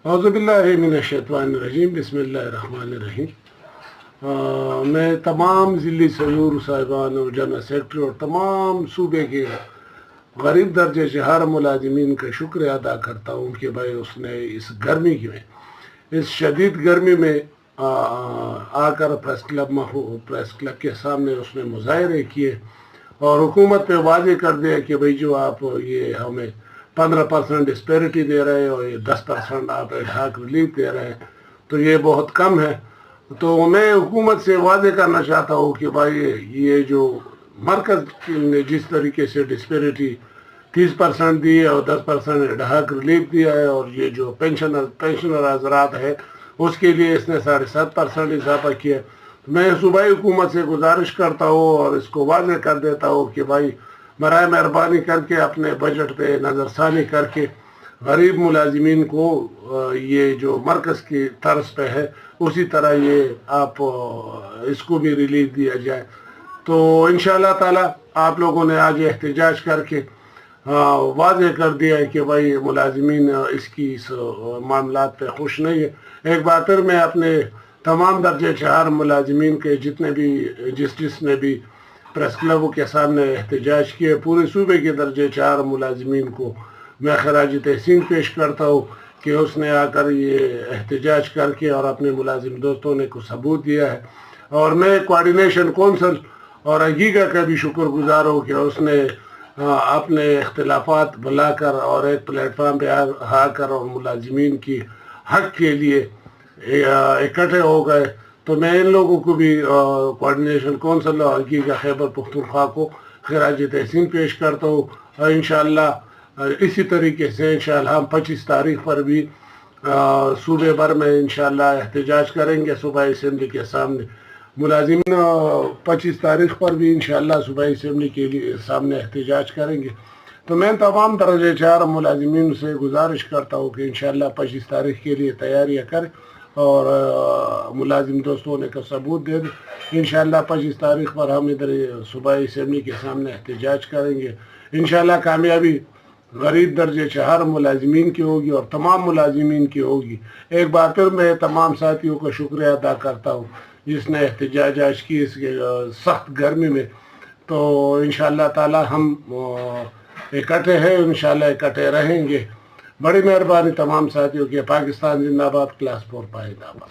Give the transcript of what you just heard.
اعوذ باللہ من الشیطان الرجیم، بسم اللہ الرحمن الرحیم۔ میں تمام ضلعی سیور صاحبان اور جنرل سیکرٹری اور تمام صوبے کے غریب درجے سے ہر ملازمین کا شکریہ ادا کرتا ہوں کہ بھائی اس نے اس گرمی میں، اس شدید گرمی میں آ کر پریس کلب کے سامنے اس نے مظاہرے کیے اور حکومت پہ واضح کر دیا کہ بھائی جو آپ یہ ہمیں 15% ڈسپیرٹی دے رہے ہیں اور یہ 10% آپ ایڈہاک ریلیف دے رہے ہیں تو یہ بہت کم ہے۔ تو میں حکومت سے واضح کرنا چاہتا ہوں کہ بھائی یہ جو مرکز نے جس طریقے سے ڈسپیرٹی 30% دی ہے اور 10% ایڈہاک ریلیف دیا ہے، اور یہ جو پینشنر حضرات ہے اس کے لیے اس نے 7.5% اضافہ کیا، میں صوبائی حکومت سے گزارش کرتا ہوں اور اس کو واضح کر دیتا ہوں کہ بھائی برائے مہربانی کر کے اپنے بجٹ پہ نظر ثانی کر کے غریب ملازمین کو یہ جو مرکز کی طرز پہ ہے اسی طرح یہ آپ اس کو بھی ریلیف دیا جائے۔ تو انشاءاللہ تعالی آپ لوگوں نے آج احتجاج کر کے واضح کر دیا ہے کہ بھائی ملازمین اس معاملات پہ خوش نہیں ہے۔ ایک بار پھر میں اپنے تمام درجہ 4 ملازمین کے جتنے بھی جس نے بھی پریس کلبوں کے سامنے احتجاج کیے، پورے صوبے کے درجہ 4 ملازمین کو میں خراج تحسین پیش کرتا ہوں کہ اس نے آ کر یہ احتجاج کر کے اور اپنے ملازم دوستوں نے کو ثبوت دیا ہے۔ اور میں کوارڈینیشن کونسل اور اگیگا کا بھی شکر گزار ہوں کہ اس نے اپنے اختلافات بلا کر اور ایک پلیٹ فارم پہ آ کر اور ملازمین کی حق کے لیے اکٹھے ہو گئے۔ تو میں ان لوگوں کو بھی کوارڈینیشن کونسل اور اگیگا خیبر پختونخوا کو خراج تحسین پیش کرتا ہوں، اور انشاءاللہ اسی طریقے سے انشاءاللہ ہم 25 تاریخ پر بھی صوبے بھر میں انشاءاللہ احتجاج کریں گے صوبائی اسمبلی کے سامنے۔ ملازمین 25 تاریخ پر بھی انشاءاللہ صوبائی اسمبلی کے لیے سامنے احتجاج کریں گے۔ تو میں تمام درجہ 4 ملازمین سے گزارش کرتا ہوں کہ انشاءاللہ 25 تاریخ کے لیے تیاریاں کریں اور ملازم دوستوں نے کا ثبوت دے دیں۔ انشاءاللہ 25 تاریخ پر ہم ادھر صوبائی اسمبلی کے سامنے احتجاج کریں گے۔ انشاءاللہ کامیابی غریب درجے 4 ملازمین کی ہوگی اور تمام ملازمین کی ہوگی۔ ایک بار پھر میں تمام ساتھیوں کا شکریہ ادا کرتا ہوں جس نے احتجاج کی اس سخت گرمی میں۔ تو انشاءاللہ تعالی ہم اکٹھے ہیں، انشاءاللہ اکٹھے رہیں گے۔ بڑی مہربانی تمام ساتھیوں کی۔ پاکستان زندہ باد، کلاس 4 پائندہ باد۔